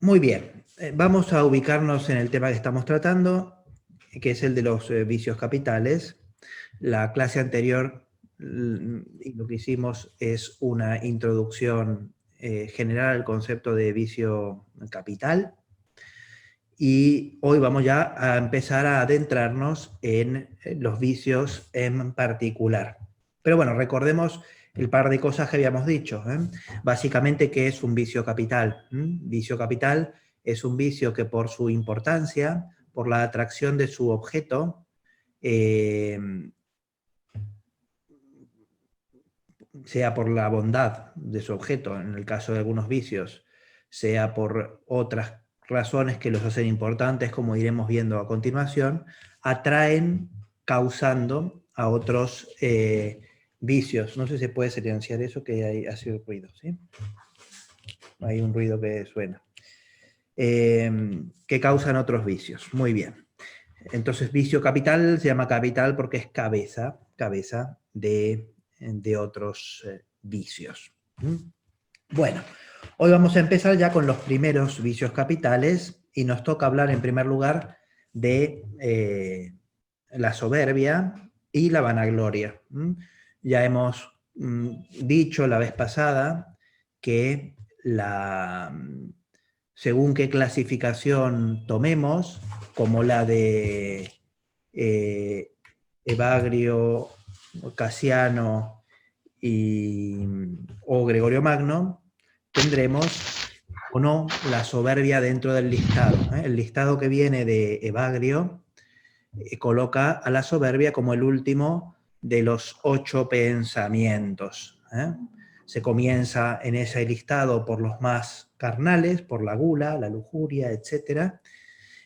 Muy bien, vamos a ubicarnos en el tema que estamos tratando, que es el de los vicios capitales. La clase anterior y lo que hicimos es una introducción general al concepto de vicio capital, y hoy vamos ya a empezar a adentrarnos en los vicios en particular. Pero bueno, recordemos el par de cosas que habíamos dicho. Básicamente, ¿qué es un vicio capital? Vicio capital es un vicio que por su importancia, por la atracción de su objeto, eh, sea por la bondad de su objeto, en el caso de algunos vicios, sea por otras razones que los hacen importantes, como iremos viendo a continuación, atraen causando a otros vicios. No sé si se puede silenciar eso, que ha sido ruido, ¿sí? Hay un ruido que suena. Que causan otros vicios. Muy bien. Entonces, vicio capital se llama capital porque es cabeza de otros vicios. Bueno, hoy vamos a empezar ya con los primeros vicios capitales y nos toca hablar en primer lugar de la soberbia y la vanagloria. Ya hemos dicho la vez pasada que según qué clasificación tomemos, como la de Evagrio, Casiano o Gregorio Magno, tendremos o no la soberbia dentro del listado. El listado que viene de Evagrio coloca a la soberbia como el último de los 8 pensamientos. Se comienza en ese listado por los más carnales, por la gula, la lujuria, etc.,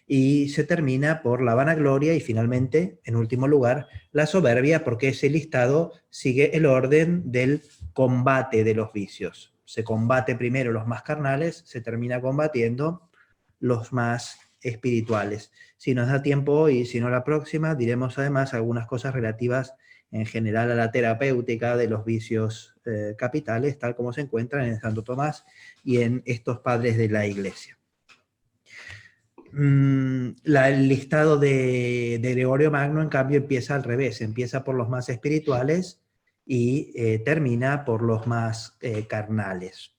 y se termina por la vanagloria y finalmente, en último lugar, la soberbia, porque ese listado sigue el orden del combate de los vicios. Se combate primero los más carnales, se termina combatiendo los más espirituales. Si nos da tiempo hoy, si no la próxima, diremos además algunas cosas relativas en general a la terapéutica de los vicios capitales, tal como se encuentran en Santo Tomás y en estos padres de la Iglesia. El listado de Gregorio Magno, en cambio, empieza al revés, empieza por los más espirituales y termina por los más carnales.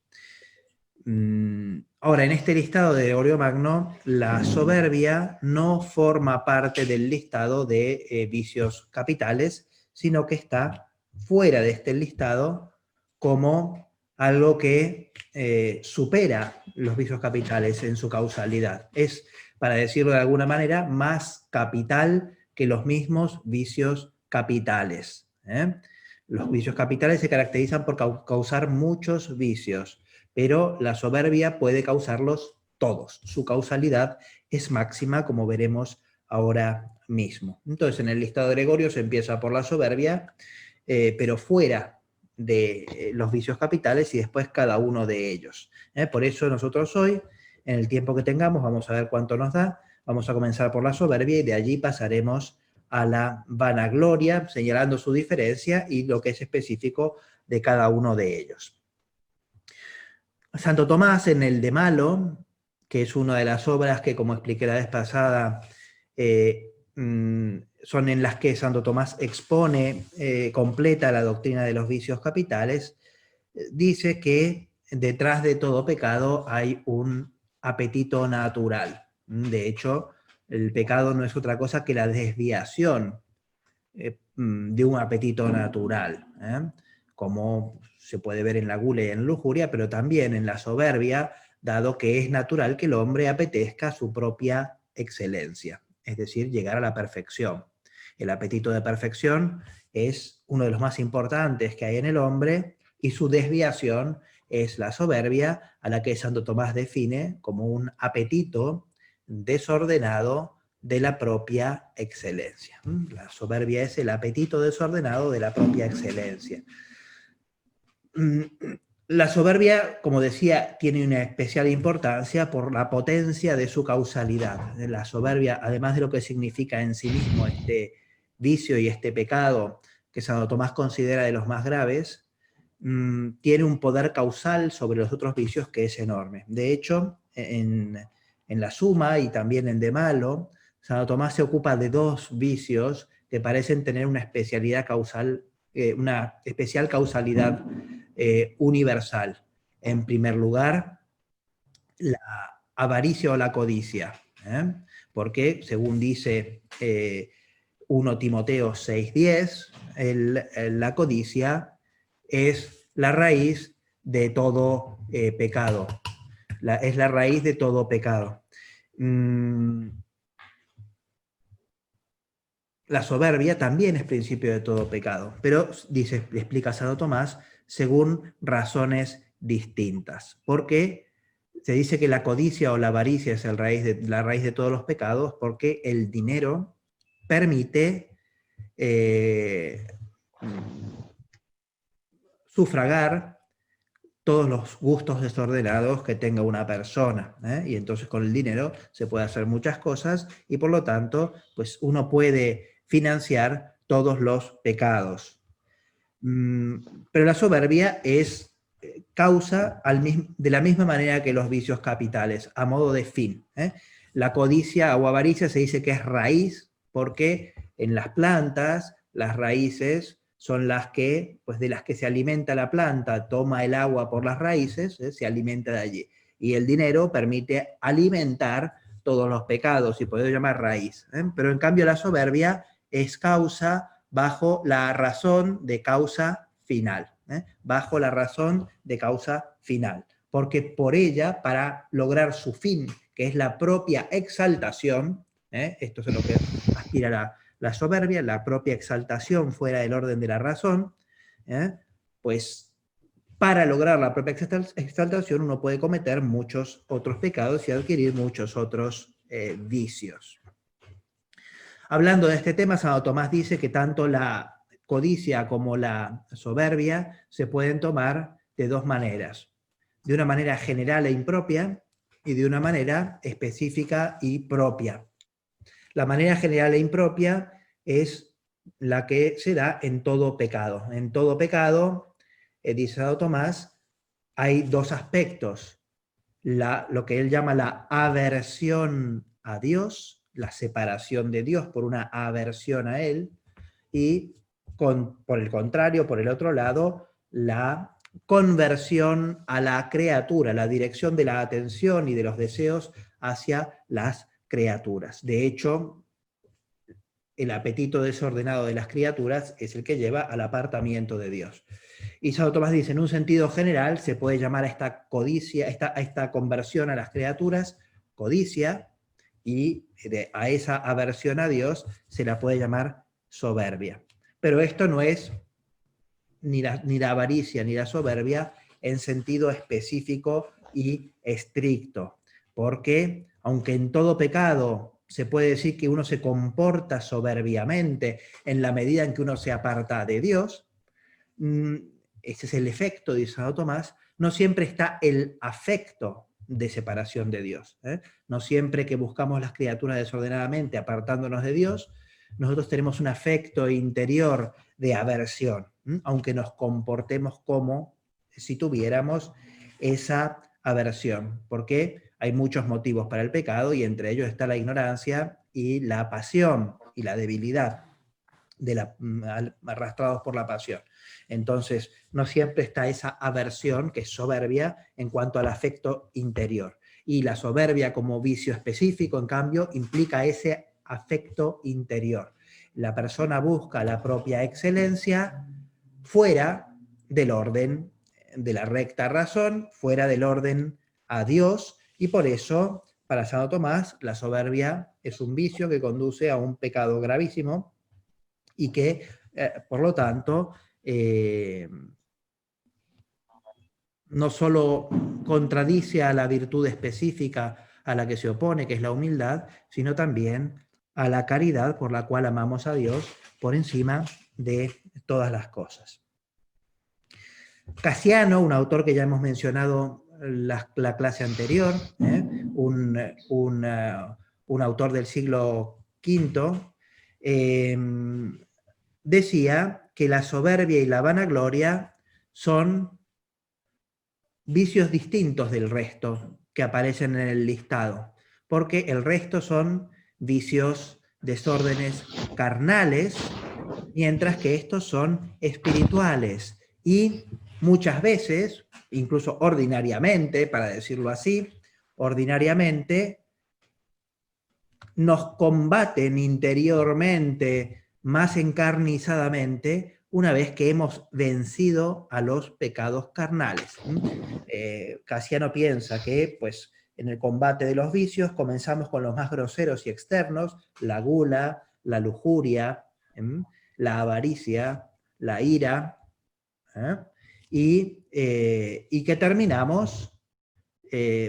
Ahora, en este listado de Gregorio Magno, la soberbia no forma parte del listado de vicios capitales, sino que está fuera de este listado como algo que supera los vicios capitales en su causalidad. Es, para decirlo de alguna manera, más capital que los mismos vicios capitales. Los vicios capitales se caracterizan por causar muchos vicios, pero la soberbia puede causarlos todos. Su causalidad es máxima, como veremos ahora mismo. Entonces, en el listado de Gregorio se empieza por la soberbia, pero fuera de los vicios capitales y después cada uno de ellos. Por eso nosotros hoy, en el tiempo que tengamos, vamos a ver cuánto nos da, vamos a comenzar por la soberbia y de allí pasaremos a la vanagloria, señalando su diferencia y lo que es específico de cada uno de ellos. Santo Tomás, en el De Malo, que es una de las obras que, como expliqué la vez pasada, son en las que Santo Tomás expone, completa la doctrina de los vicios capitales, dice que detrás de todo pecado hay un apetito natural. De hecho, el pecado no es otra cosa que la desviación de un apetito natural, como se puede ver en la gula y en la lujuria, pero también en la soberbia, dado que es natural que el hombre apetezca su propia excelencia, es decir, llegar a la perfección. El apetito de perfección es uno de los más importantes que hay en el hombre y su desviación es la soberbia, a la que Santo Tomás define como un apetito desordenado de la propia excelencia. La soberbia es el apetito desordenado de la propia excelencia. La soberbia, como decía, tiene una especial importancia por la potencia de su causalidad. La soberbia, además de lo que significa en sí mismo este vicio y este pecado que Santo Tomás considera de los más graves, tiene un poder causal sobre los otros vicios que es enorme. De hecho, en la Suma y también en De Malo, Santo Tomás se ocupa de dos vicios que parecen tener una especialidad causal, una especial causalidad universal. En primer lugar, la avaricia o la codicia, porque según dice 1 Timoteo 6:10, la codicia es la raíz de todo pecado. Es la raíz de todo pecado. La soberbia también es principio de todo pecado, pero explica Santo Tomás, según razones distintas. Porque se dice que la codicia o la avaricia es la raíz de todos los pecados, porque el dinero permite sufragar todos los gustos desordenados que tenga una persona, y entonces con el dinero se puede hacer muchas cosas y por lo tanto pues uno puede financiar todos los pecados. Pero la soberbia es causa de la misma manera que los vicios capitales, a modo de fin. La codicia o avaricia se dice que es raíz porque en las plantas las raíces son las que, pues de las que se alimenta la planta, toma el agua por las raíces, se alimenta de allí. Y el dinero permite alimentar todos los pecados y poder llamar raíz. Pero en cambio la soberbia es causa bajo la razón de causa final. Bajo la razón de causa final. Porque por ella, para lograr su fin, que es la propia exaltación, esto es lo que aspira la soberbia, la propia exaltación fuera del orden de la razón, pues para lograr la propia exaltación uno puede cometer muchos otros pecados y adquirir muchos otros vicios. Hablando de este tema, Santo Tomás dice que tanto la codicia como la soberbia se pueden tomar de dos maneras. De una manera general e impropia y de una manera específica y propia. La manera general e impropia es la que se da en todo pecado. En todo pecado, dice Santo Tomás, hay dos aspectos. Lo que él llama la aversión a Dios, la separación de Dios por una aversión a Él, y por el contrario, por el otro lado, la conversión a la criatura, la dirección de la atención y de los deseos hacia las criaturas. De hecho, el apetito desordenado de las criaturas es el que lleva al apartamiento de Dios. Y Santo Tomás dice, en un sentido general, se puede llamar a esta codicia, a esta conversión a las criaturas, codicia, y a esa aversión a Dios se la puede llamar soberbia. Pero esto no es ni la avaricia ni la soberbia en sentido específico y estricto, porque aunque en todo pecado se puede decir que uno se comporta soberbiamente en la medida en que uno se aparta de Dios, ese es el efecto, dice Santo Tomás, no siempre está el afecto de separación de Dios. No siempre que buscamos las criaturas desordenadamente apartándonos de Dios, nosotros tenemos un afecto interior de aversión, aunque nos comportemos como si tuviéramos esa aversión, porque hay muchos motivos para el pecado y entre ellos está la ignorancia y la pasión y la debilidad arrastrados por la pasión. Entonces, no siempre está esa aversión, que es soberbia, en cuanto al afecto interior. Y la soberbia como vicio específico, en cambio, implica ese afecto interior. La persona busca la propia excelencia fuera del orden de la recta razón, fuera del orden a Dios, y por eso, para Santo Tomás, la soberbia es un vicio que conduce a un pecado gravísimo, y que, por lo tanto, no solo contradice a la virtud específica a la que se opone, que es la humildad, sino también a la caridad por la cual amamos a Dios por encima de todas las cosas. Casiano, un autor que ya hemos mencionado la clase anterior, un autor del siglo V, decía que la soberbia y la vanagloria son vicios distintos del resto, que aparecen en el listado, porque el resto son vicios, desórdenes carnales, mientras que estos son espirituales. Y muchas veces, incluso ordinariamente, para decirlo así, ordinariamente nos combaten interiormente, más encarnizadamente, una vez que hemos vencido a los pecados carnales. Casiano piensa que, pues, en el combate de los vicios comenzamos con los más groseros y externos, la gula, la lujuria, la avaricia, la ira, ¿eh? Y que terminamos,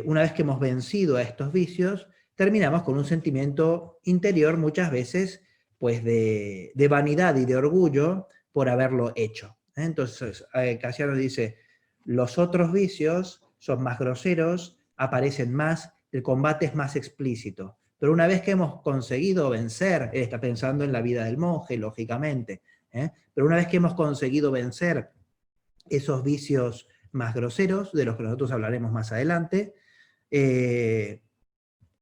una vez que hemos vencido a estos vicios, terminamos con un sentimiento interior muchas veces pues de vanidad y de orgullo por haberlo hecho. Entonces, Casiano dice, los otros vicios son más groseros, aparecen más, el combate es más explícito. Pero una vez que hemos conseguido vencer, él está pensando en la vida del monje, lógicamente, pero una vez que hemos conseguido vencer esos vicios más groseros, de los que nosotros hablaremos más adelante, es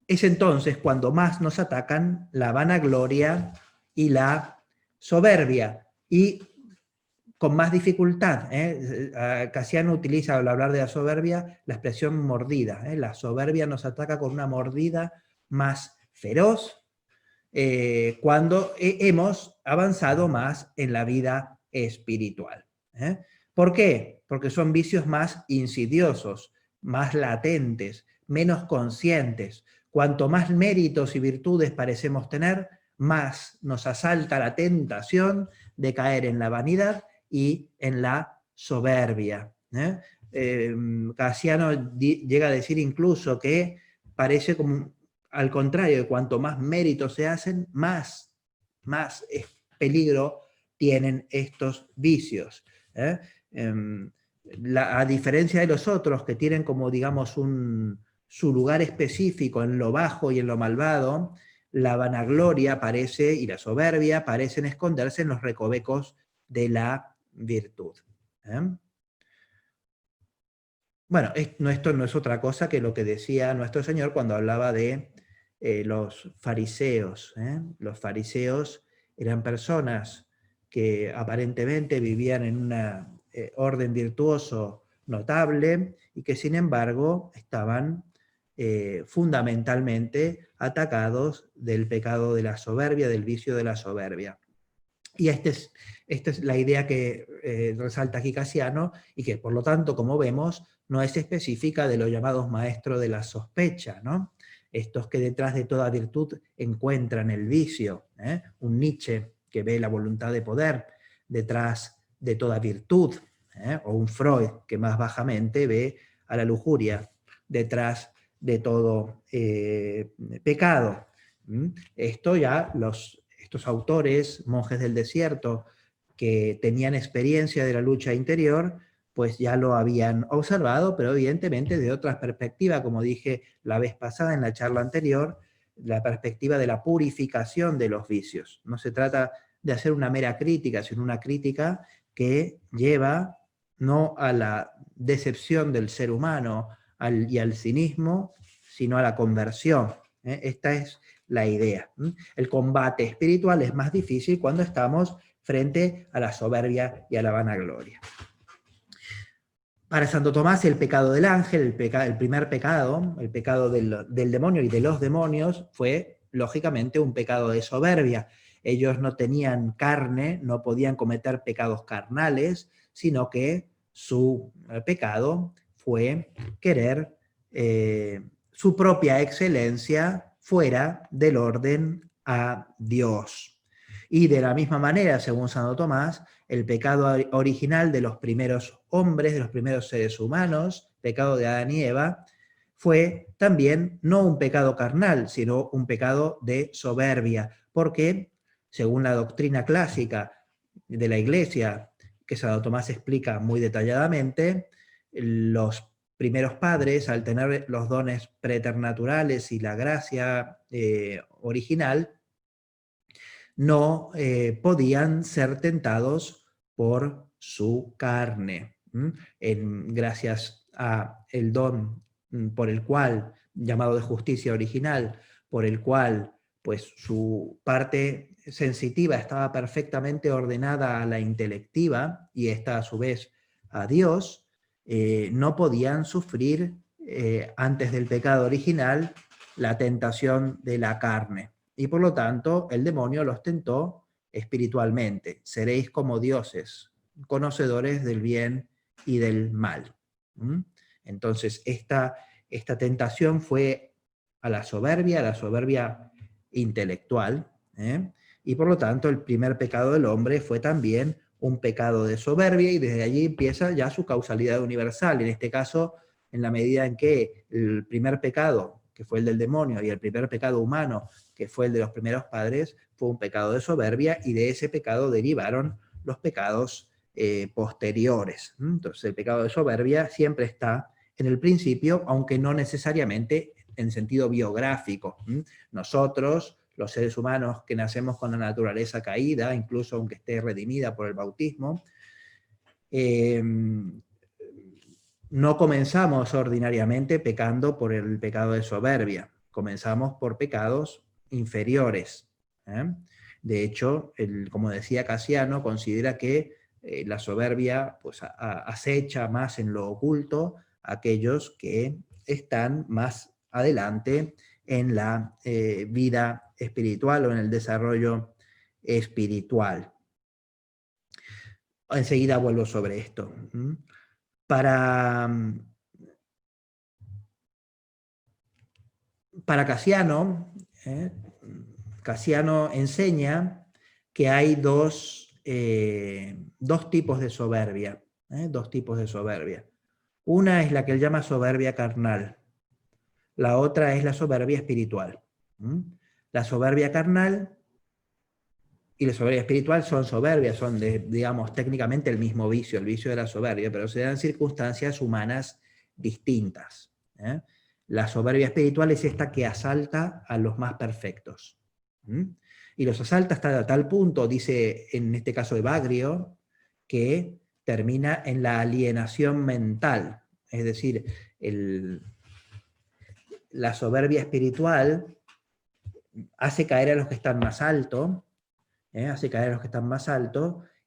entonces cuando más nos atacan la vanagloria y la soberbia, y con más dificultad. Casiano utiliza, al hablar de la soberbia, la expresión mordida. La soberbia nos ataca con una mordida más feroz cuando hemos avanzado más en la vida espiritual. ¿Por qué? Porque son vicios más insidiosos, más latentes, menos conscientes. Cuanto más méritos y virtudes parecemos tener, más nos asalta la tentación de caer en la vanidad y en la soberbia. Casiano llega a decir incluso que parece como, al contrario, cuanto más méritos se hacen, más peligro tienen estos vicios. A diferencia de los otros que tienen como, digamos, su lugar específico en lo bajo y en lo malvado, la vanagloria parece, y la soberbia parecen esconderse en los recovecos de la virtud. Bueno, esto no es otra cosa que lo que decía nuestro Señor cuando hablaba de los fariseos. Los fariseos eran personas que aparentemente vivían en un orden virtuoso notable y que sin embargo estaban fundamentalmente atacados del pecado de la soberbia, del vicio de la soberbia. Y esta es la idea que resalta aquí Casiano, y que por lo tanto, como vemos, no es específica de los llamados maestros de la sospecha, ¿no? Estos que detrás de toda virtud encuentran el vicio, un Nietzsche que ve la voluntad de poder detrás de toda virtud, o un Freud que más bajamente ve a la lujuria detrás de todo pecado. Esto ya estos autores, monjes del desierto, que tenían experiencia de la lucha interior, pues ya lo habían observado, pero evidentemente de otra perspectiva, como dije la vez pasada en la charla anterior, la perspectiva de la purificación de los vicios. No se trata de hacer una mera crítica, sino una crítica que lleva no a la decepción del ser humano y al cinismo, sino a la conversión. Esta es la idea. El combate espiritual es más difícil cuando estamos frente a la soberbia y a la vanagloria. Para Santo Tomás, el pecado del ángel, el primer pecado, el pecado del demonio y de los demonios, fue lógicamente un pecado de soberbia. Ellos no tenían carne, no podían cometer pecados carnales, sino que su pecado fue querer su propia excelencia fuera del orden a Dios. Y de la misma manera, según Santo Tomás, el pecado original de los primeros hombres, de los primeros seres humanos, pecado de Adán y Eva, fue también no un pecado carnal, sino un pecado de soberbia, porque, según la doctrina clásica de la Iglesia, que Santo Tomás explica muy detalladamente, los primeros padres, al tener los dones preternaturales y la gracia original, no podían ser tentados por su carne. Gracias a el don por el cual, llamado de justicia original, por el cual pues, su parte sensitiva estaba perfectamente ordenada a la intelectiva, y esta a su vez a Dios, no podían sufrir antes del pecado original la tentación de la carne. Y por lo tanto, el demonio los tentó espiritualmente. Seréis como dioses, conocedores del bien y del mal. Entonces, esta tentación fue a la soberbia intelectual, y por lo tanto el primer pecado del hombre fue también un pecado de soberbia, y desde allí empieza ya su causalidad universal. En este caso, en la medida en que el primer pecado, que fue el del demonio, y el primer pecado humano, que fue el de los primeros padres, fue un pecado de soberbia, y de ese pecado derivaron los pecados posteriores. Entonces el pecado de soberbia siempre está en el principio, aunque no necesariamente en sentido biográfico. Nosotros, los seres humanos que nacemos con la naturaleza caída, incluso aunque esté redimida por el bautismo, no comenzamos ordinariamente pecando por el pecado de soberbia, comenzamos por pecados inferiores. De hecho, como decía Casiano, considera que la soberbia pues, acecha más en lo oculto a aquellos que están más adelante en la vida espiritual o en el desarrollo espiritual. Enseguida vuelvo sobre esto. Para Casiano, Casiano enseña que hay dos tipos de soberbia. Dos tipos de soberbia. Una es la que él llama soberbia carnal. La otra es la soberbia espiritual. La soberbia carnal y la soberbia espiritual son soberbias, son, digamos, técnicamente el mismo vicio, el vicio de la soberbia, pero se dan circunstancias humanas distintas. La soberbia espiritual es esta que asalta a los más perfectos. Y los asalta hasta tal punto, dice en este caso Evagrio, que termina en la alienación mental. Es decir, la soberbia espiritual hace caer a los que están más alto,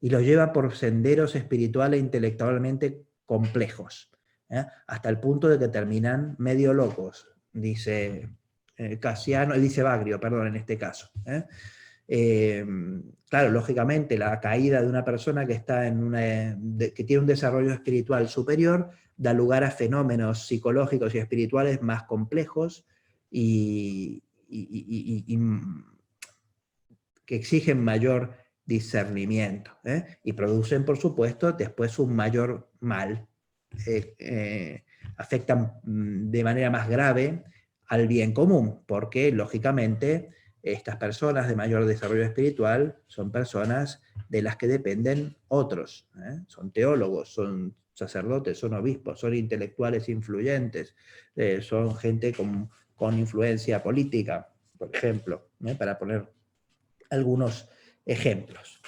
y los lleva por senderos espirituales e intelectualmente complejos, hasta el punto de que terminan medio locos, dice Casiano, dice Evagrio, perdón, en este caso. Claro, lógicamente la caída de una persona que está que tiene un desarrollo espiritual superior da lugar a fenómenos psicológicos y espirituales más complejos y que exigen mayor discernimiento, y producen, por supuesto, después un mayor mal. Afectan de manera más grave al bien común, porque, lógicamente, estas personas de mayor desarrollo espiritual son personas de las que dependen otros. Son teólogos, son sacerdotes, son obispos, son intelectuales influyentes, son gente con influencia política, por ejemplo, para poner algunos ejemplos.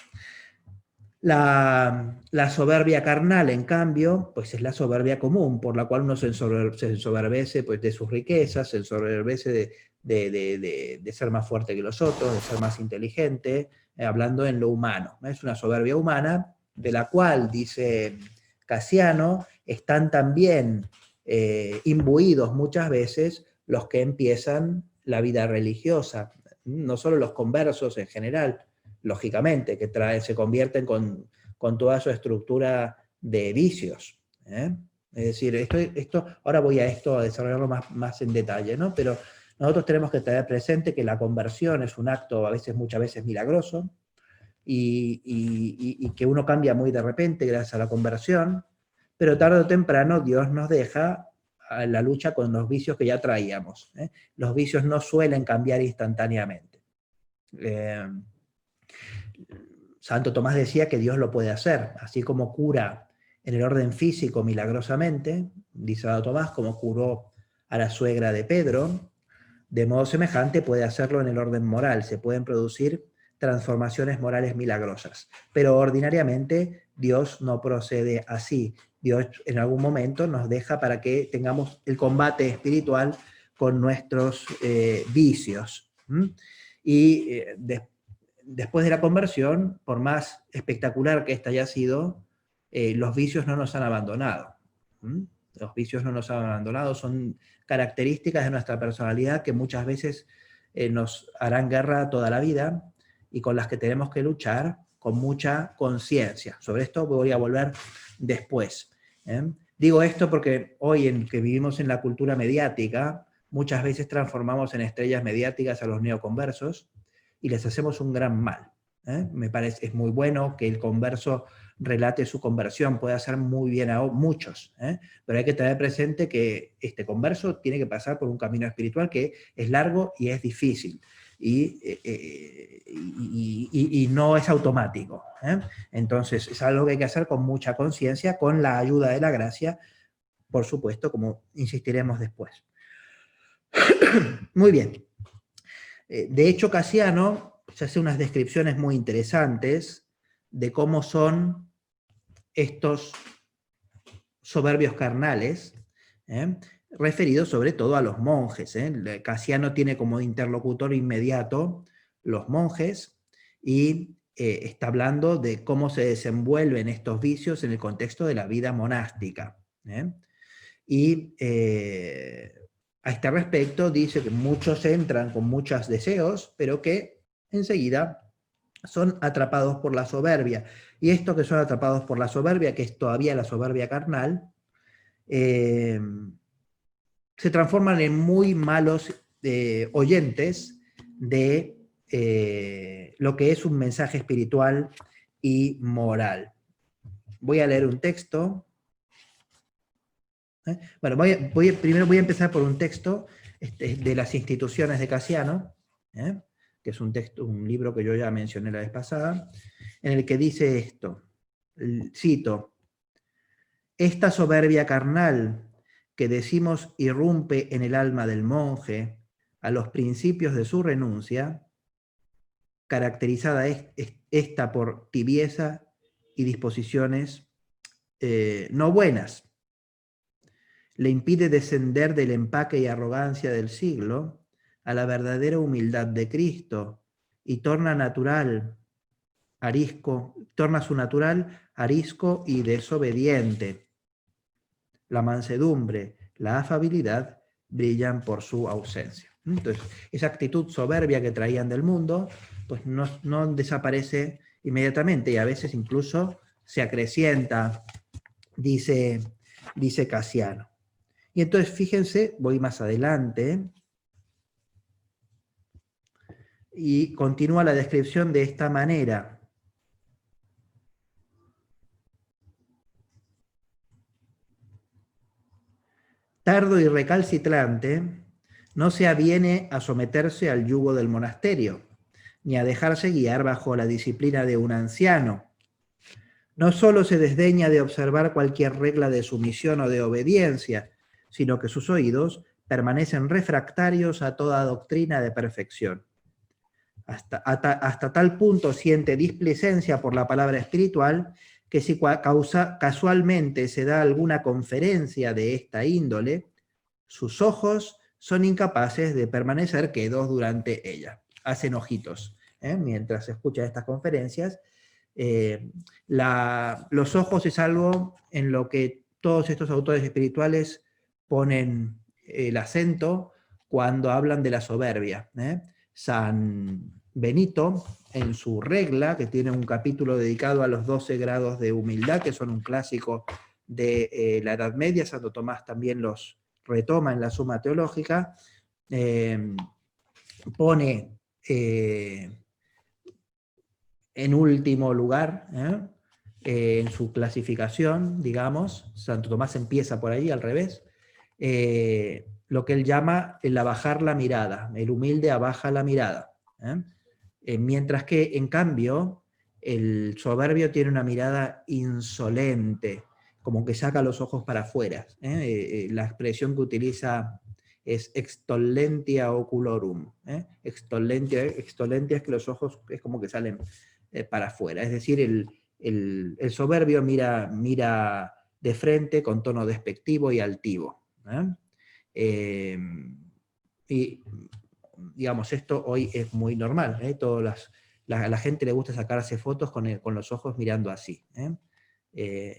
La soberbia carnal, en cambio, pues es la soberbia común, por la cual uno se ensoberbece pues, de sus riquezas, se ensoberbece de ser más fuerte que los otros, de ser más inteligente, hablando en lo humano. Es una soberbia humana, de la cual, dice Casiano, están también imbuidos muchas veces los que empiezan la vida religiosa, no solo los conversos en general, lógicamente, que se convierten con toda su estructura de vicios. Es decir, esto ahora voy a desarrollarlo más en detalle, ¿no? Pero nosotros tenemos que tener presente que la conversión es un acto muchas veces milagroso, y que uno cambia muy de repente gracias a la conversión, pero tarde o temprano Dios nos deja a la lucha con los vicios que ya traíamos. Los vicios no suelen cambiar instantáneamente. Santo Tomás decía que Dios lo puede hacer, así como cura en el orden físico milagrosamente, dice Santo Tomás, como curó a la suegra de Pedro, de modo semejante puede hacerlo en el orden moral, se pueden producir transformaciones morales milagrosas, pero ordinariamente Dios no procede así. Dios en algún momento nos deja para que tengamos el combate espiritual con nuestros vicios. Y después de la conversión, por más espectacular que esta haya sido, los vicios no nos han abandonado. Los vicios no nos han abandonado, son características de nuestra personalidad que muchas veces nos harán guerra toda la vida y con las que tenemos que luchar con mucha conciencia. Sobre esto voy a volver después. Digo esto porque hoy en que vivimos en la cultura mediática, muchas veces transformamos en estrellas mediáticas a los neoconversos y les hacemos un gran mal. Me parece, es muy bueno que el converso relate su conversión, puede hacer muy bien a muchos, pero hay que tener presente que este converso tiene que pasar por un camino espiritual que es largo y es difícil, y no es automático. Entonces es algo que hay que hacer con mucha conciencia, con la ayuda de la gracia, por supuesto, como insistiremos después. Muy bien. De hecho, Casiano se hace unas descripciones muy interesantes de cómo son estos soberbios carnales, referidos sobre todo a los monjes. Casiano tiene como interlocutor inmediato los monjes y está hablando de cómo se desenvuelven estos vicios en el contexto de la vida monástica. Y a este respecto dice que muchos entran con muchos deseos, pero que enseguida son atrapados por la soberbia. Y esto que son atrapados por la soberbia, que es todavía la soberbia carnal, se transforman en muy malos oyentes de lo que es un mensaje espiritual y moral. Voy a leer un texto. Bueno, primero voy a empezar por un texto de las instituciones de Casiano, que es un libro que yo ya mencioné la vez pasada, en el que dice esto, cito: esta soberbia carnal que decimos irrumpe en el alma del monje a los principios de su renuncia, caracterizada esta por tibieza y disposiciones no buenas, le impide descender del empaque y arrogancia del siglo a la verdadera humildad de Cristo y torna su natural arisco y desobediente. La mansedumbre, la afabilidad brillan por su ausencia. Entonces, esa actitud soberbia que traían del mundo, pues no desaparece inmediatamente y a veces incluso se acrecienta, dice Casiano. Y entonces, fíjense, voy más adelante, y continúa la descripción de esta manera. Tardo y recalcitrante, no se aviene a someterse al yugo del monasterio, ni a dejarse guiar bajo la disciplina de un anciano. No solo se desdeña de observar cualquier regla de sumisión o de obediencia, sino que sus oídos permanecen refractarios a toda doctrina de perfección. Hasta tal punto siente displicencia por la palabra espiritual que si casualmente se da alguna conferencia de esta índole, sus ojos son incapaces de permanecer quedos durante ella. Hacen ojitos mientras escucha estas conferencias. Los ojos es algo en lo que todos estos autores espirituales ponen el acento cuando hablan de la soberbia. San Benito, en su regla, que tiene un capítulo dedicado a los 12 grados de humildad, que son un clásico de la Edad Media, Santo Tomás también los retoma en la Suma Teológica, pone en último lugar, en su clasificación, digamos, Santo Tomás empieza por ahí, al revés, lo que él llama el abajar la mirada, el humilde abaja la mirada. Mientras que, en cambio, el soberbio tiene una mirada insolente, como que saca los ojos para afuera. La expresión que utiliza es extollentia oculorum. Extollentia es que los ojos es como que salen para afuera. Es decir, el soberbio mira de frente con tono despectivo y altivo. Y, digamos, esto hoy es muy normal. A la gente le gusta sacarse fotos con los ojos mirando así.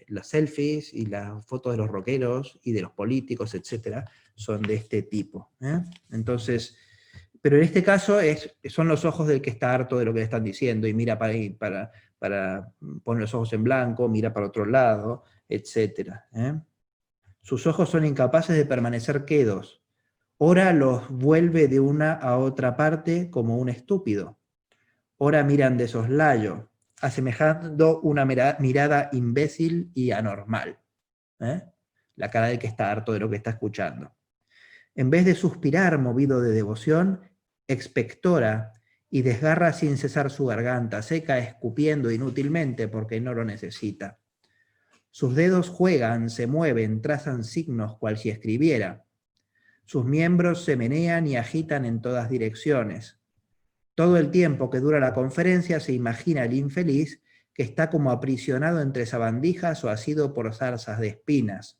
Las selfies y las fotos de los rockeros y de los políticos, etcétera, son de este tipo. Entonces, pero en este caso son los ojos del que está harto de lo que le están diciendo y mira para poner los ojos en blanco, mira para otro lado, etcétera. Sus ojos son incapaces de permanecer quedos. Ora los vuelve de una a otra parte como un estúpido. Ora miran de soslayo, asemejando una mirada imbécil y anormal. La cara del que está harto de lo que está escuchando. En vez de suspirar movido de devoción, expectora y desgarra sin cesar su garganta, seca escupiendo inútilmente porque no lo necesita. Sus dedos juegan, se mueven, trazan signos cual si escribiera. Sus miembros se menean y agitan en todas direcciones. Todo el tiempo que dura la conferencia se imagina el infeliz que está como aprisionado entre sabandijas o asido por zarzas de espinas.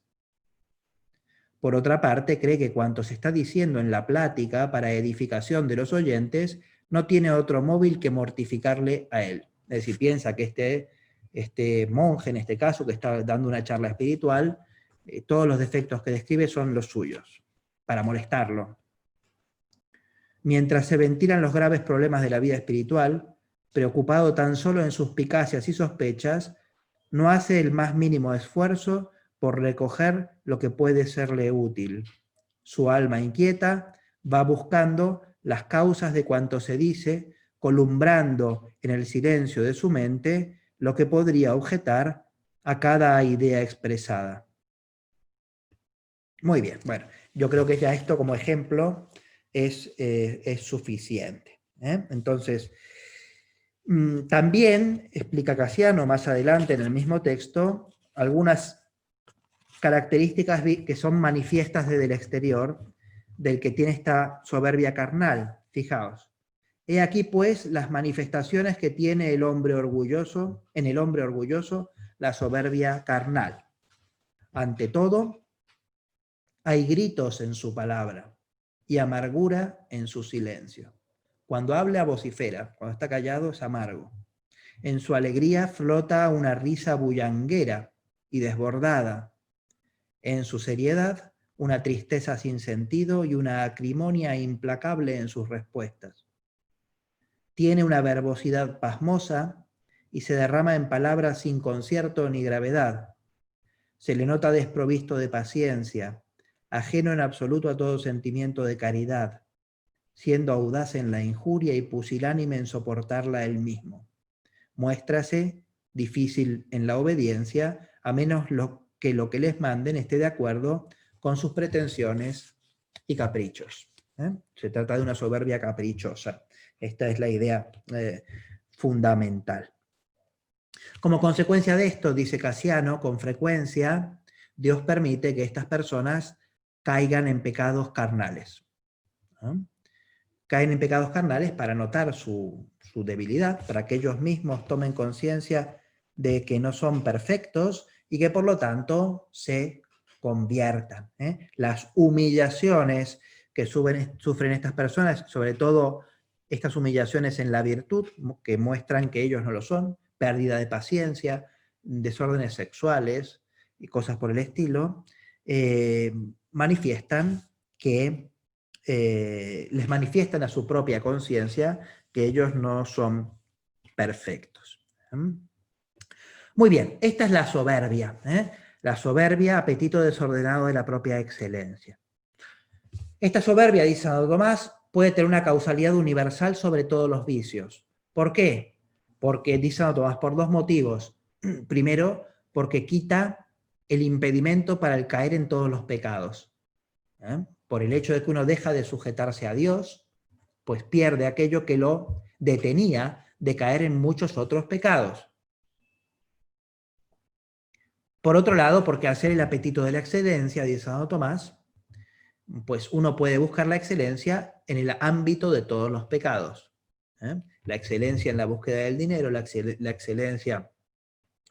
Por otra parte, cree que cuanto se está diciendo en la plática para edificación de los oyentes no tiene otro móvil que mortificarle a él. Es decir, piensa que este monje, en este caso, que está dando una charla espiritual, todos los defectos que describe son los suyos, para molestarlo. Mientras se ventilan los graves problemas de la vida espiritual, preocupado tan solo en suspicacias y sospechas, no hace el más mínimo esfuerzo por recoger lo que puede serle útil. Su alma inquieta va buscando las causas de cuanto se dice, columbrando en el silencio de su mente lo que podría objetar a cada idea expresada. Muy bien, bueno, yo creo que ya esto como ejemplo es suficiente. Entonces, también explica Casiano más adelante en el mismo texto algunas características que son manifiestas desde el exterior del que tiene esta soberbia carnal. Fijaos. He aquí pues las manifestaciones que tiene el hombre orgulloso, en el hombre orgulloso, la soberbia carnal. Ante todo, hay gritos en su palabra y amargura en su silencio. Cuando habla vocifera, cuando está callado es amargo. En su alegría flota una risa bullanguera y desbordada. En su seriedad, una tristeza sin sentido y una acrimonia implacable en sus respuestas. Tiene una verbosidad pasmosa y se derrama en palabras sin concierto ni gravedad. Se le nota desprovisto de paciencia, ajeno en absoluto a todo sentimiento de caridad, siendo audaz en la injuria y pusilánime en soportarla él mismo. Muéstrase difícil en la obediencia, a menos que lo que les manden esté de acuerdo con sus pretensiones y caprichos. Se trata de una soberbia caprichosa. Esta es la idea fundamental. Como consecuencia de esto, dice Casiano, con frecuencia Dios permite que estas personas caigan en pecados carnales. Caen en pecados carnales para notar su debilidad, para que ellos mismos tomen conciencia de que no son perfectos y que por lo tanto se conviertan. Las humillaciones que sufren estas personas, sobre todo estas humillaciones en la virtud, que muestran que ellos no lo son, pérdida de paciencia, desórdenes sexuales y cosas por el estilo, manifiestan que les manifiestan a su propia conciencia que ellos no son perfectos. Muy bien, esta es la soberbia. La soberbia, apetito desordenado de la propia excelencia. Esta soberbia, dice Santo Tomás, puede tener una causalidad universal sobre todos los vicios. ¿Por qué? Porque, dice Santo Tomás, por dos motivos. Primero, porque quita el impedimento para el caer en todos los pecados. Por el hecho de que uno deja de sujetarse a Dios, pues pierde aquello que lo detenía de caer en muchos otros pecados. Por otro lado, porque al ser el apetito de la excelencia, dice Santo Tomás, pues uno puede buscar la excelencia en el ámbito de todos los pecados. La excelencia en la búsqueda del dinero, la excelencia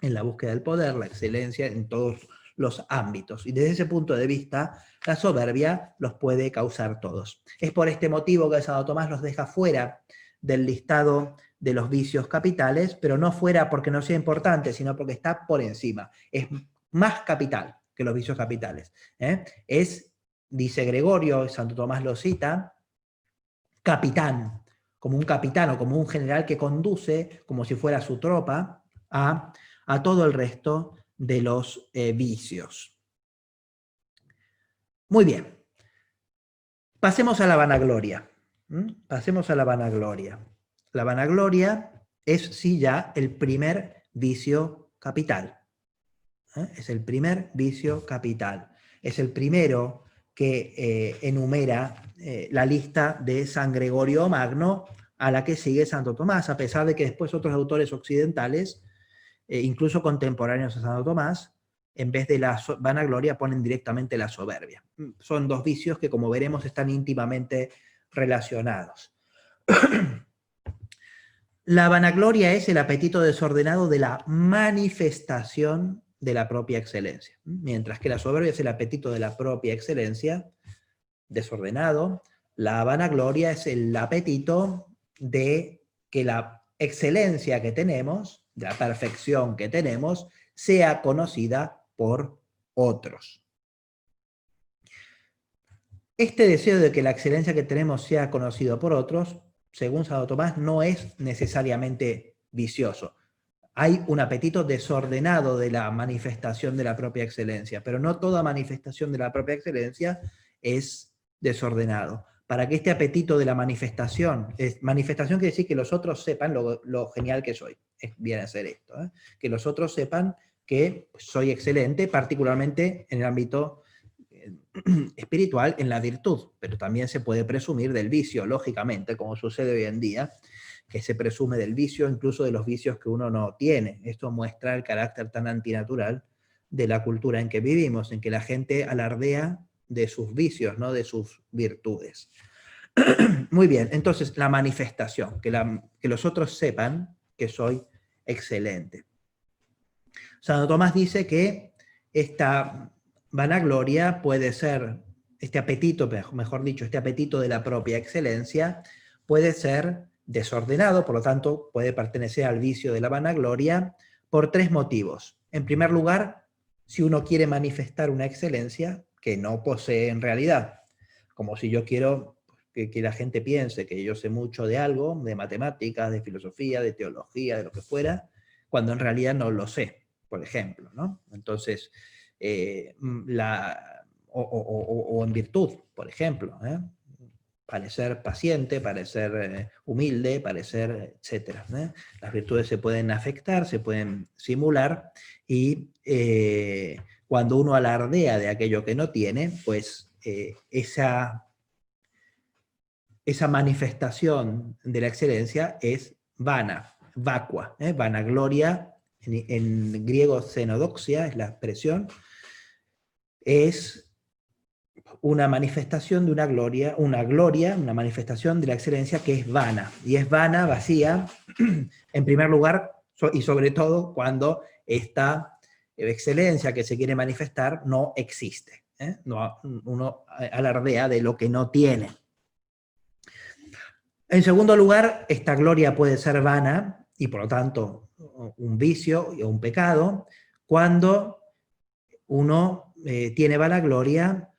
en la búsqueda del poder, la excelencia en todos los ámbitos. Y desde ese punto de vista, la soberbia los puede causar todos. Es por este motivo que Santo Tomás los deja fuera del listado de los vicios capitales, pero no fuera porque no sea importante, sino porque está por encima. Es más capital que los vicios capitales. Es, dice Gregorio, Santo Tomás lo cita, capitán, como un capitán o como un general que conduce, como si fuera su tropa, a todo el resto de los vicios. Muy bien. Pasemos a la vanagloria. Pasemos a la vanagloria. La vanagloria es sí ya el primer vicio capital. Es el primer vicio capital. Es el primero que enumera la lista de San Gregorio Magno, a la que sigue Santo Tomás, a pesar de que después otros autores occidentales, incluso contemporáneos a Santo Tomás, en vez de la vanagloria ponen directamente la soberbia. Son dos vicios que, como veremos, están íntimamente relacionados. La vanagloria es el apetito desordenado de la manifestación de la propia excelencia, mientras que la soberbia es el apetito de la propia excelencia desordenado. La vanagloria es el apetito de que la excelencia que tenemos, de la perfección que tenemos, sea conocida por otros. Este deseo de que la excelencia que tenemos sea conocido por otros, según Santo Tomás, no es necesariamente vicioso. Hay un apetito desordenado de la manifestación de la propia excelencia, pero no toda manifestación de la propia excelencia es desordenado. Para que este apetito de la manifestación quiere decir que los otros sepan lo genial que soy, viene a ser esto, que los otros sepan que soy excelente, particularmente en el ámbito espiritual, en la virtud, pero también se puede presumir del vicio, lógicamente, como sucede hoy en día, que se presume del vicio, incluso de los vicios que uno no tiene. Esto muestra el carácter tan antinatural de la cultura en que vivimos, en que la gente alardea de sus vicios, no de sus virtudes. Muy bien, entonces la manifestación, que los otros sepan que soy excelente. Santo Tomás dice que esta vanagloria puede ser, este apetito, mejor dicho, este apetito de la propia excelencia puede ser desordenado, por lo tanto puede pertenecer al vicio de la vanagloria por tres motivos. En primer lugar, si uno quiere manifestar una excelencia que no posee en realidad, como si yo quiero que la gente piense que yo sé mucho de algo, de matemáticas, de filosofía, de teología, de lo que fuera, cuando en realidad no lo sé, por ejemplo, ¿no? Entonces, o en virtud, por ejemplo, parecer paciente, parecer humilde, parecer, etcétera. Las virtudes se pueden afectar, se pueden simular, y cuando uno alardea de aquello que no tiene, pues esa manifestación de la excelencia es vana, vacua, vanagloria, en griego xenodoxia es la expresión, es una manifestación de una gloria, una manifestación de la excelencia que es vana, y es vana, vacía, en primer lugar, y sobre todo cuando esta excelencia que se quiere manifestar no existe. No, uno alardea de lo que no tiene. En segundo lugar, esta gloria puede ser vana y por lo tanto un vicio o un pecado cuando uno tiene vanagloria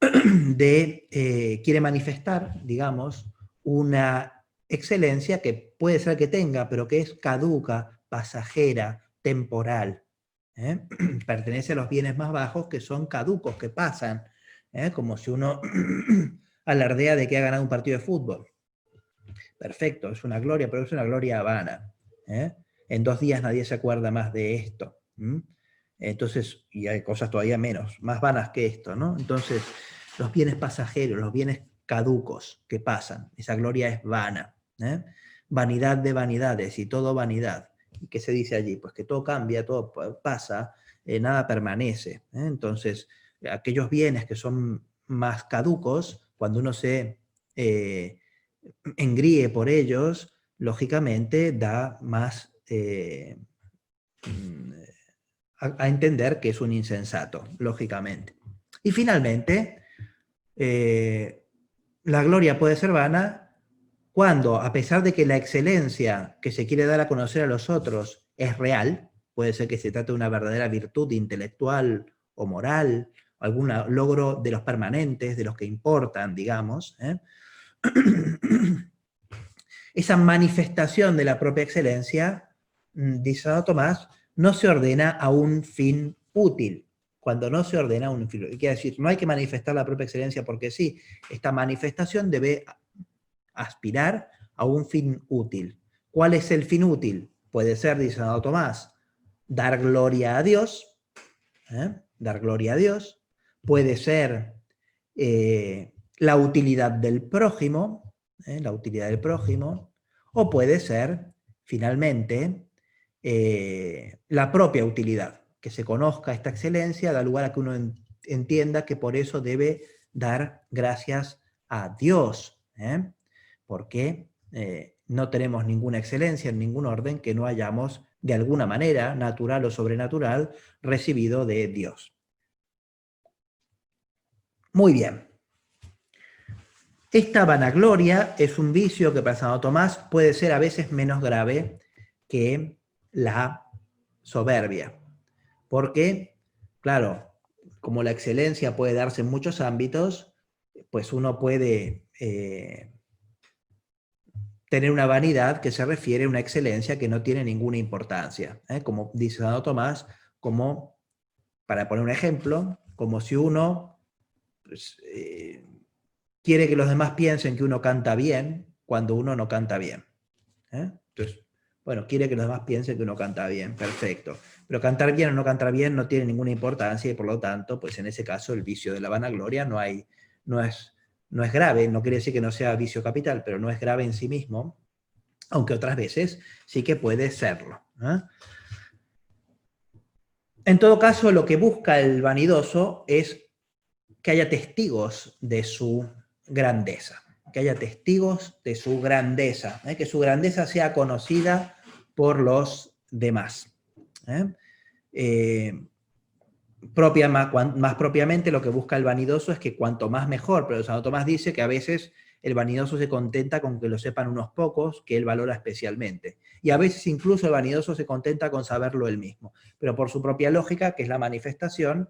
quiere manifestar, digamos, una excelencia que puede ser que tenga, pero que es caduca, pasajera, temporal. Pertenece a los bienes más bajos que son caducos, que pasan, como si uno alardea de que ha ganado un partido de fútbol. Perfecto, es una gloria, pero es una gloria vana. En 2 días nadie se acuerda más de esto. Entonces, y hay cosas todavía menos, más vanas que esto, ¿no? Entonces, los bienes pasajeros, los bienes caducos que pasan, esa gloria es vana. Vanidad de vanidades y todo vanidad. ¿Y qué se dice allí? Pues que todo cambia, todo pasa, nada permanece. Entonces, aquellos bienes que son más caducos, cuando uno se engríe por ellos, lógicamente da más a entender que es un insensato, lógicamente. Y finalmente, la gloria puede ser vana cuando, a pesar de que la excelencia que se quiere dar a conocer a los otros es real, puede ser que se trate de una verdadera virtud intelectual o moral, algún logro de los permanentes, de los que importan, digamos, esa manifestación de la propia excelencia, dice Santo Tomás, no se ordena a un fin útil. Cuando no se ordena a un fin útil, quiere decir, no hay que manifestar la propia excelencia porque sí, esta manifestación debe aspirar a un fin útil. ¿Cuál es el fin útil? Puede ser, dice Santo Tomás, dar gloria a Dios, dar gloria a Dios, puede ser la utilidad del prójimo, o puede ser, finalmente, la propia utilidad, que se conozca esta excelencia, da lugar a que uno entienda que por eso debe dar gracias a Dios, porque no tenemos ninguna excelencia en ningún orden que no hayamos, de alguna manera, natural o sobrenatural, recibido de Dios. Muy bien. Esta vanagloria es un vicio que para Santo Tomás puede ser a veces menos grave que la soberbia. Porque, claro, como la excelencia puede darse en muchos ámbitos, pues uno puede tener una vanidad que se refiere a una excelencia que no tiene ninguna importancia. Como dice Santo Tomás, como, para poner un ejemplo, como si uno pues, quiere que los demás piensen que uno canta bien cuando uno no canta bien. Entonces, bueno, quiere que los demás piensen que uno canta bien, perfecto. Pero cantar bien o no cantar bien no tiene ninguna importancia y por lo tanto, pues en ese caso el vicio de la vanagloria no es grave, no quiere decir que no sea vicio capital, pero no es grave en sí mismo, aunque otras veces sí que puede serlo. En todo caso, lo que busca el vanidoso es que haya testigos de su grandeza, que haya testigos de su grandeza, que su grandeza sea conocida por los demás. Más propiamente lo que busca el vanidoso es que cuanto más mejor, pero Santo Tomás dice que a veces el vanidoso se contenta con que lo sepan unos pocos, que él valora especialmente. Y a veces incluso el vanidoso se contenta con saberlo él mismo. Pero por su propia lógica, que es la manifestación,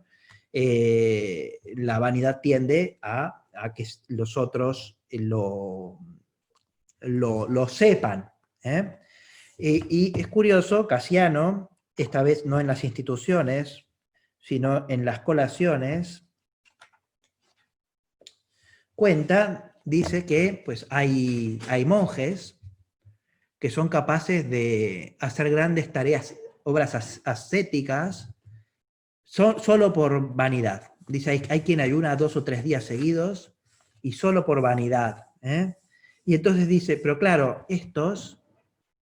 la vanidad tiende a que los otros lo sepan. Y es curioso, Casiano, esta vez no en las instituciones, sino en las colaciones, dice que pues, hay monjes que son capaces de hacer grandes tareas, obras ascéticas, solo por vanidad. Dice, hay quien ayuna 2 o 3 días seguidos y solo por vanidad. Y entonces dice, pero claro, estos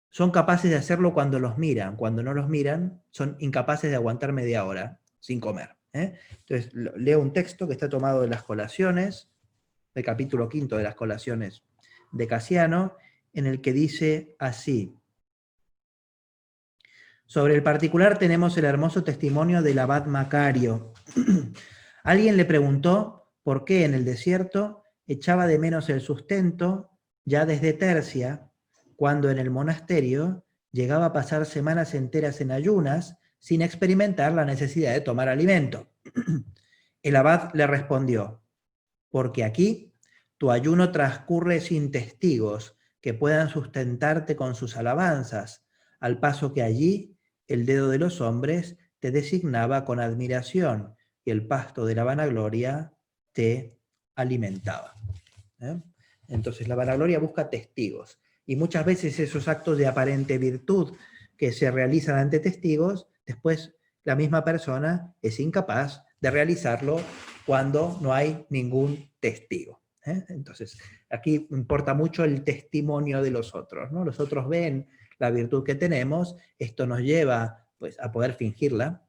son capaces de hacerlo cuando los miran. Cuando no los miran, son incapaces de aguantar media hora sin comer. Entonces, leo un texto que está tomado de las colaciones, del capítulo 5 de las colaciones de Casiano, en el que dice así: sobre el particular tenemos el hermoso testimonio del abad Macario. Alguien le preguntó por qué en el desierto echaba de menos el sustento ya desde tercia, cuando en el monasterio llegaba a pasar semanas enteras en ayunas sin experimentar la necesidad de tomar alimento. El abad le respondió: porque aquí tu ayuno transcurre sin testigos que puedan sustentarte con sus alabanzas, al paso que allí el dedo de los hombres te designaba con admiración y el pasto de la vanagloria te alimentaba. Entonces la vanagloria busca testigos y muchas veces esos actos de aparente virtud que se realizan ante testigos, después la misma persona es incapaz de realizarlo cuando no hay ningún testigo. Entonces, aquí importa mucho el testimonio de los otros, ¿no? Los otros ven la virtud que tenemos, esto nos lleva pues, a poder fingirla,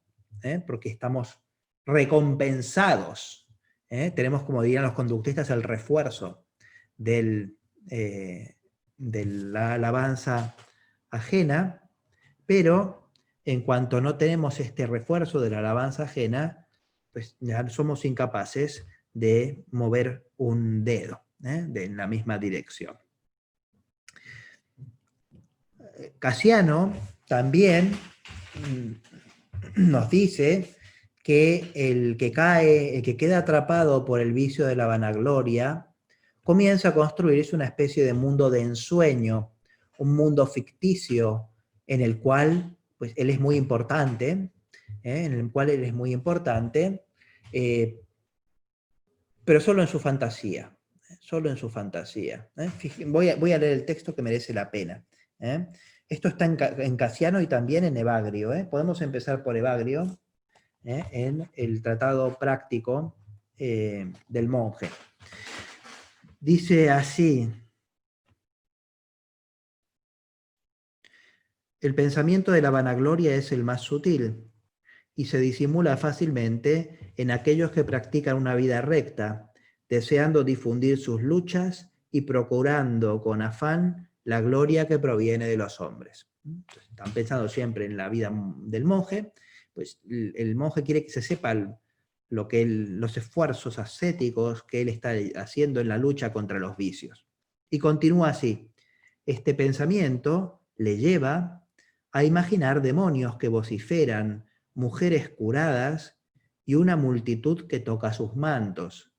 porque estamos recompensados. Tenemos, como dirían los conductistas, el refuerzo de la alabanza ajena, pero en cuanto no tenemos este refuerzo de la alabanza ajena, pues ya somos incapaces de mover un dedo en la misma dirección. Casiano también nos dice que el que queda atrapado por el vicio de la vanagloria, comienza a construirse una especie de mundo de ensueño, un mundo ficticio en el cual pues, él es muy importante, pero solo en su fantasía, solo en su fantasía. Voy a leer el texto que merece la pena. Esto está en Casiano y también en Evagrio. Podemos empezar por Evagrio, en el tratado práctico del monje. Dice así: el pensamiento de la vanagloria es el más sutil y se disimula fácilmente en aquellos que practican una vida recta, deseando difundir sus luchas y procurando con afán la gloria que proviene de los hombres. Entonces, están pensando siempre en la vida del monje, pues el monje quiere que se sepa los esfuerzos ascéticos que él está haciendo en la lucha contra los vicios. Y continúa así: este pensamiento le lleva a imaginar demonios que vociferan, mujeres curadas y una multitud que toca sus mantos.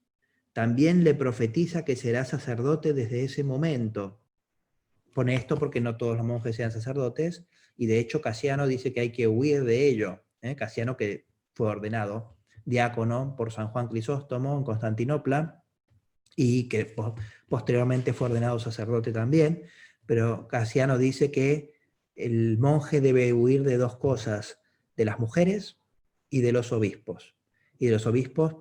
También le profetiza que será sacerdote desde ese momento. Pone esto porque no todos los monjes sean sacerdotes, y de hecho Casiano dice que hay que huir de ello. Casiano, que fue ordenado diácono por San Juan Crisóstomo en Constantinopla, y que posteriormente fue ordenado sacerdote también, pero Casiano dice que el monje debe huir de dos cosas: de las mujeres y de los obispos. Y de los obispos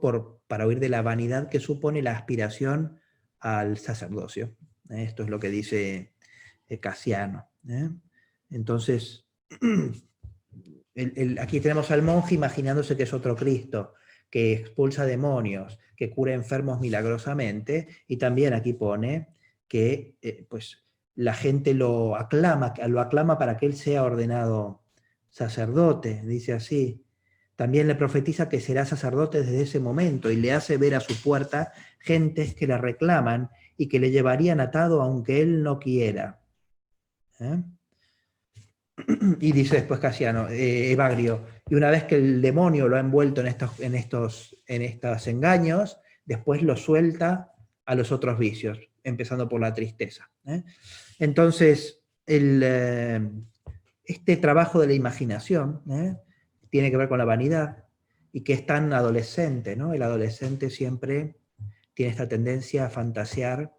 para huir de la vanidad que supone la aspiración al sacerdocio. Esto es lo que dice Casiano. Entonces, aquí tenemos al monje imaginándose que es otro Cristo, que expulsa demonios, que cura enfermos milagrosamente, y también aquí pone que pues, la gente lo aclama para que él sea ordenado sacerdote, dice así. También le profetiza que será sacerdote desde ese momento y le hace ver a su puerta gentes que le reclaman y que le llevarían atado aunque él no quiera. Y dice después Casiano, Evagrio, y una vez que el demonio lo ha envuelto en estos engaños, después lo suelta a los otros vicios, empezando por la tristeza. Entonces, este trabajo de la imaginación tiene que ver con la vanidad, y que es tan adolescente, ¿no? El adolescente siempre tiene esta tendencia a fantasear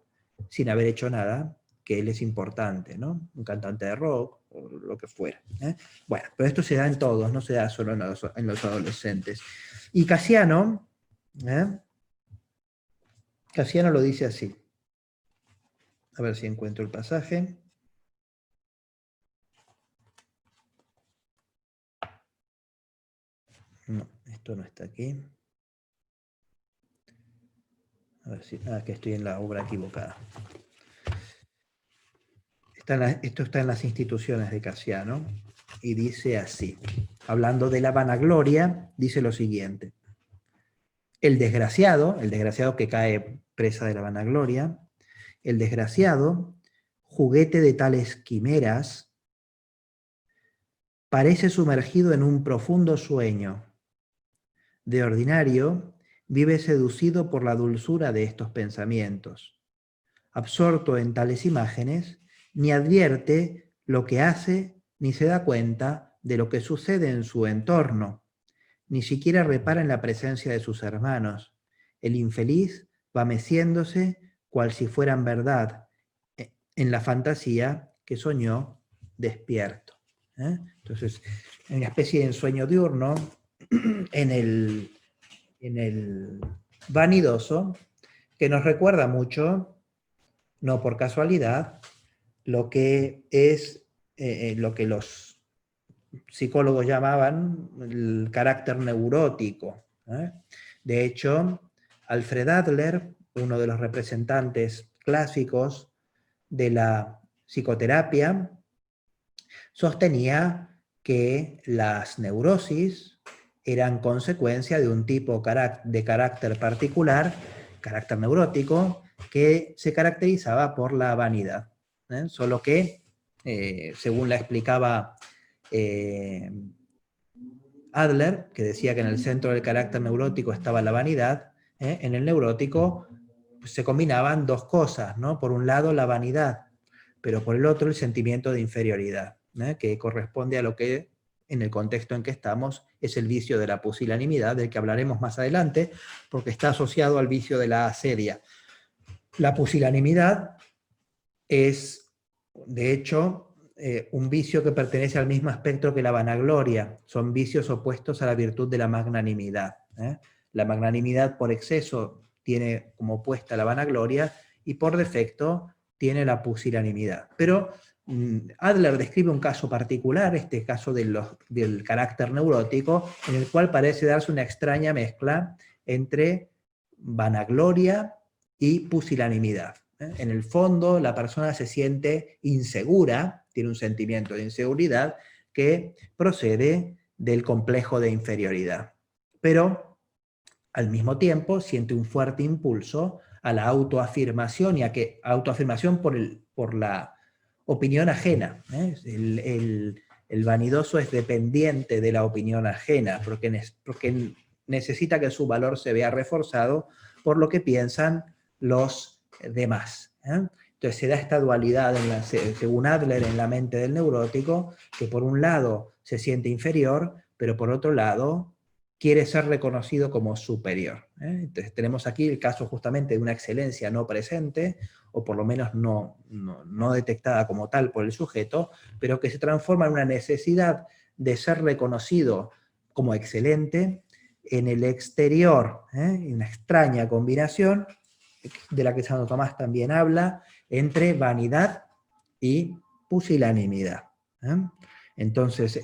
sin haber hecho nada, que él es importante, ¿no? Un cantante de rock o lo que fuera. Bueno, pero esto se da en todos, no se da solo en los adolescentes. Y Casiano lo dice así. A ver si encuentro el pasaje. No, esto no está aquí. A ver si... que estoy en la obra equivocada. Esto está en las instituciones de Casiano, y dice así, hablando de la vanagloria, dice lo siguiente: el desgraciado que cae presa de la vanagloria, el desgraciado, juguete de tales quimeras, parece sumergido en un profundo sueño. De ordinario, vive seducido por la dulzura de estos pensamientos. Absorto en tales imágenes, ni advierte lo que hace ni se da cuenta de lo que sucede en su entorno. Ni siquiera repara en la presencia de sus hermanos. El infeliz va meciéndose cual si fueran verdad en la fantasía que soñó despierto. Entonces, en una especie de ensueño diurno, en el vanidoso, que nos recuerda mucho, no por casualidad, lo que es lo que los psicólogos llamaban el carácter neurótico. De hecho, Alfred Adler, uno de los representantes clásicos de la psicoterapia, sostenía que las neurosis eran consecuencia de un tipo de carácter particular, carácter neurótico, que se caracterizaba por la vanidad. Solo que, según la explicaba Adler, que decía que en el centro del carácter neurótico estaba la vanidad, en el neurótico se combinaban dos cosas, ¿no? Por un lado la vanidad, pero por el otro el sentimiento de inferioridad, que corresponde a lo que en el contexto en que estamos es el vicio de la pusilanimidad, del que hablaremos más adelante, porque está asociado al vicio de la asedia. La pusilanimidad es, de hecho, un vicio que pertenece al mismo espectro que la vanagloria. Son vicios opuestos a la virtud de la magnanimidad. La magnanimidad por exceso tiene como opuesta la vanagloria y por defecto tiene la pusilanimidad. Pero Adler describe un caso particular, este caso del carácter neurótico, en el cual parece darse una extraña mezcla entre vanagloria y pusilanimidad. En el fondo, la persona se siente insegura, tiene un sentimiento de inseguridad que procede del complejo de inferioridad. Pero, al mismo tiempo, siente un fuerte impulso a la autoafirmación, y a que autoafirmación por la opinión ajena. El vanidoso es dependiente de la opinión ajena, porque necesita que su valor se vea reforzado por lo que piensan los demás. Entonces se da esta dualidad, según Adler, en la mente del neurótico, que por un lado se siente inferior, pero por otro lado quiere ser reconocido como superior. Entonces tenemos aquí el caso justamente de una excelencia no presente, o por lo menos no detectada como tal por el sujeto, pero que se transforma en una necesidad de ser reconocido como excelente en el exterior, una extraña combinación de la que Santo Tomás también habla, entre vanidad y pusilanimidad. Entonces,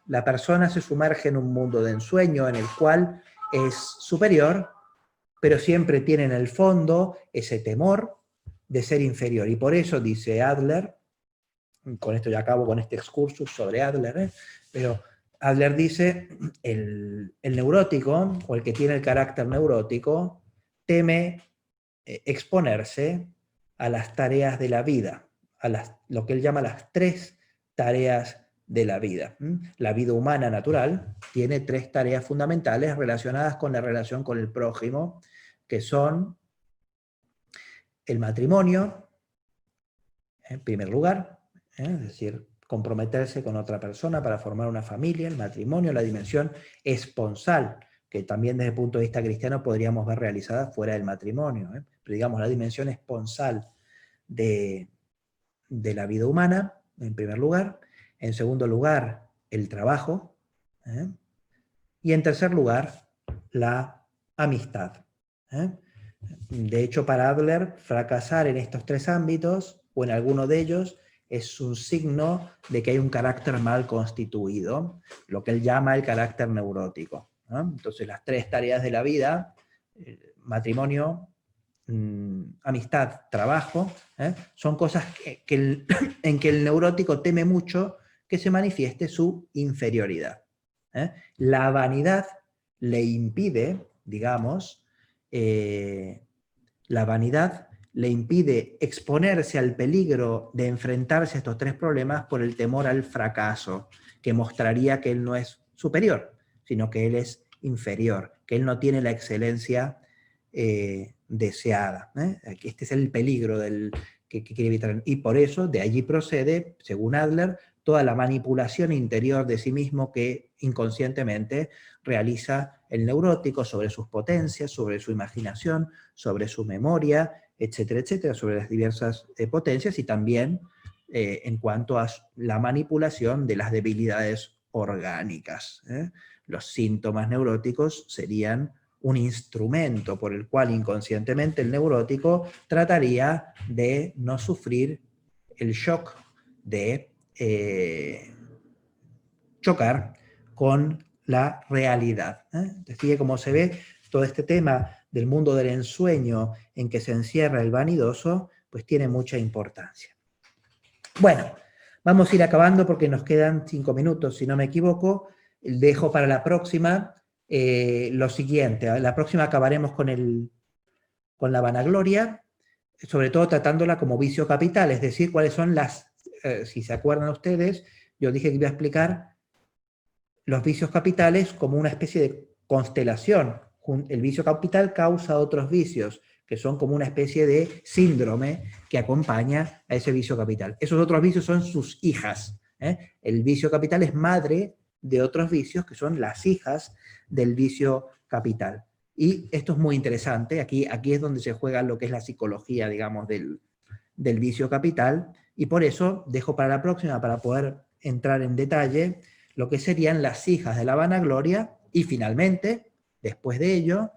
la persona se sumerge en un mundo de ensueño en el cual es superior, pero siempre tiene en el fondo ese temor de ser inferior. Y por eso, dice Adler, con esto ya acabo con este excursus sobre Adler, pero Adler dice, el neurótico, o el que tiene el carácter neurótico, teme exponerse a las tareas de la vida, a lo que él llama las tres tareas de la vida. La vida humana natural tiene tres tareas fundamentales relacionadas con la relación con el prójimo, que son el matrimonio, en primer lugar, es decir, comprometerse con otra persona para formar una familia, el matrimonio, la dimensión esponsal, que también desde el punto de vista cristiano podríamos ver realizada fuera del matrimonio, pero digamos la dimensión esponsal de la vida humana, en primer lugar. En segundo lugar, el trabajo. Y en tercer lugar, la amistad. De hecho, para Adler, fracasar en estos tres ámbitos, o en alguno de ellos, es un signo de que hay un carácter mal constituido, lo que él llama el carácter neurótico. Entonces, las tres tareas de la vida, matrimonio, amistad, trabajo, son cosas en que el neurótico teme mucho que se manifieste su inferioridad. La vanidad le impide, digamos, la vanidad le impide exponerse al peligro de enfrentarse a estos tres problemas por el temor al fracaso, que mostraría que él no es superior, sino que él es inferior, que él no tiene la excelencia deseada. Este es el peligro que quiere evitar. Y por eso, de allí procede, según Adler, toda la manipulación interior de sí mismo que inconscientemente realiza el neurótico sobre sus potencias, sobre su imaginación, sobre su memoria, etcétera, etcétera, sobre las diversas potencias, y también en cuanto a la manipulación de las debilidades orgánicas. Los síntomas neuróticos serían un instrumento por el cual inconscientemente el neurótico trataría de no sufrir el shock de chocar con la realidad. Entonces, fíjate cómo se ve todo este tema del mundo del ensueño en que se encierra el vanidoso, pues tiene mucha importancia. Bueno, Vamos a ir acabando porque nos quedan 5 minutos, si no me equivoco. Dejo para la próxima lo siguiente. La próxima acabaremos con la vanagloria, sobre todo tratándola como vicio capital, es decir, cuáles son las, si se acuerdan ustedes, yo dije que iba a explicar los vicios capitales como una especie de constelación. El vicio capital causa otros vicios, que son como una especie de síndrome que acompaña a ese vicio capital. Esos otros vicios son sus hijas. El vicio capital es madre de otros vicios que son las hijas del vicio capital. Y esto es muy interesante, aquí es donde se juega lo que es la psicología, digamos, del vicio capital, y por eso dejo para la próxima, para poder entrar en detalle, lo que serían las hijas de la vanagloria, y finalmente, después de ello,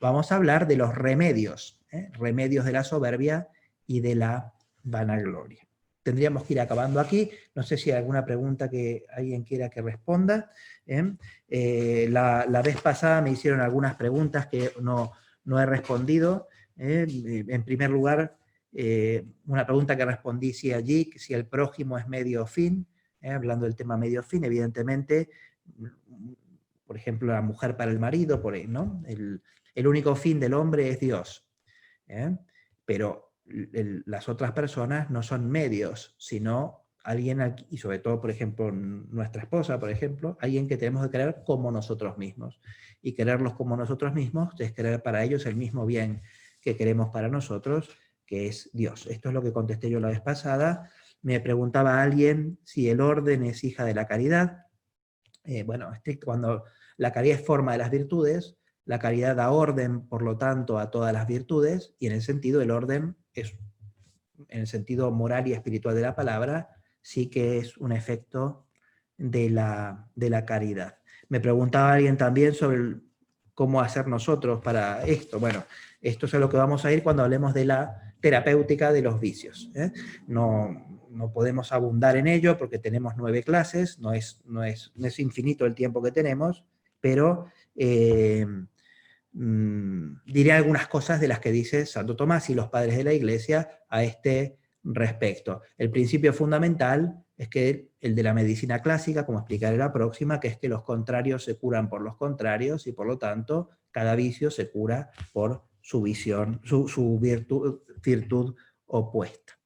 vamos a hablar de los remedios, remedios de la soberbia y de la vanagloria. Tendríamos que ir acabando aquí, no sé si hay alguna pregunta que alguien quiera que responda. La vez pasada me hicieron algunas preguntas que no he respondido. En primer lugar, una pregunta que respondí sí allí, si el prójimo es medio fin, hablando del tema medio fin, evidentemente, por ejemplo, la mujer para el marido, ¿no? El único fin del hombre es Dios, pero las otras personas no son medios, sino alguien, y sobre todo, por ejemplo, nuestra esposa, por ejemplo, alguien que tenemos que querer como nosotros mismos, y quererlos como nosotros mismos es querer para ellos el mismo bien que queremos para nosotros, que es Dios. Esto es lo que contesté yo la vez pasada. Me preguntaba alguien si el orden es hija de la caridad. Bueno, cuando la caridad es forma de las virtudes, la caridad da orden, por lo tanto, a todas las virtudes, y en el sentido, el orden es, en el sentido moral y espiritual de la palabra, sí que es un efecto de la caridad. Me preguntaba alguien también sobre cómo hacer nosotros para esto. Bueno, esto es a lo que vamos a ir cuando hablemos de la terapéutica de los vicios. No podemos abundar en ello porque tenemos 9 clases, no es infinito el tiempo que tenemos, pero diré algunas cosas de las que dice Santo Tomás y los padres de la Iglesia a este respecto. El principio fundamental es que el de la medicina clásica, como explicaré la próxima, que es que los contrarios se curan por los contrarios y por lo tanto cada vicio se cura por su visión, su virtud opuesta.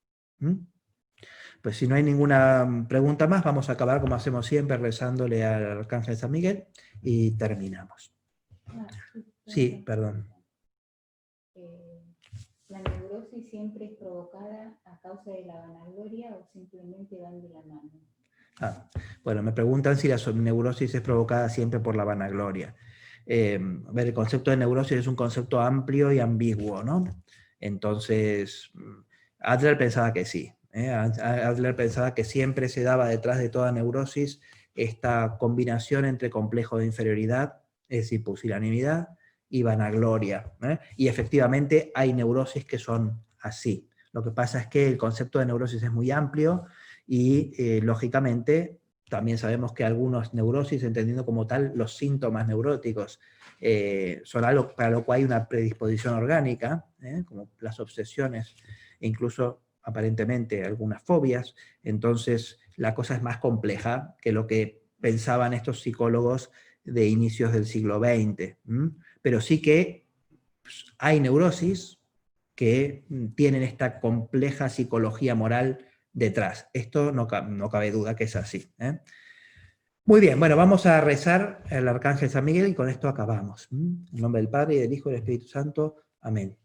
Pues si no hay ninguna pregunta más, vamos a acabar como hacemos siempre, rezándole al Arcángel San Miguel y terminamos. Sí, perdón. ¿La neurosis siempre es provocada a causa de la vanagloria o simplemente van de la mano? Bueno, me preguntan si la neurosis es provocada siempre por la vanagloria. A ver, el concepto de neurosis es un concepto amplio y ambiguo, ¿no? Entonces, Adler pensaba que sí. Adler pensaba que siempre se daba detrás de toda neurosis esta combinación entre complejo de inferioridad, es decir, pusilanimidad, y vanagloria. Y efectivamente hay neurosis que son así. Lo que pasa es que el concepto de neurosis es muy amplio y, lógicamente, también sabemos que algunos neurosis, entendiendo como tal los síntomas neuróticos, son algo para lo cual hay una predisposición orgánica, como las obsesiones e incluso aparentemente algunas fobias. Entonces la cosa es más compleja que lo que pensaban estos psicólogos de inicios del siglo XX. Pero sí que hay neurosis que tienen esta compleja psicología moral detrás. Esto no cabe duda que es así. Muy bien, bueno, vamos a rezar al Arcángel San Miguel y con esto acabamos. En nombre del Padre, y del Hijo y del Espíritu Santo. Amén.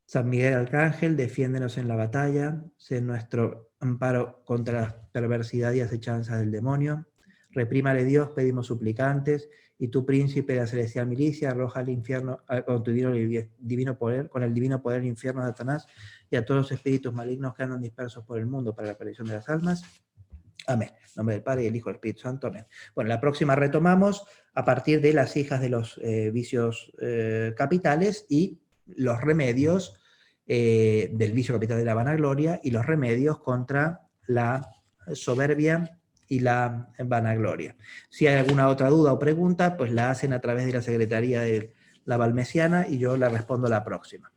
San Miguel Arcángel, defiéndenos en la batalla, sé nuestro amparo contra la perversidad y acechanzas del demonio. Reprímale Dios, pedimos suplicantes, y tu príncipe de la celestial milicia, arroja al infierno con tu divino poder, con el divino poder del infierno de Satanás y a todos los espíritus malignos que andan dispersos por el mundo para la perdición de las almas. Amén. En nombre del Padre, y del Hijo y del Espíritu Santo. Amén. Bueno, la próxima retomamos a partir de las hijas de los vicios capitales y los remedios del vicio capital de la vanagloria y los remedios contra la soberbia y la vanagloria. Si hay alguna otra duda o pregunta, pues la hacen a través de la Secretaría de la Valmesiana y yo la respondo la próxima.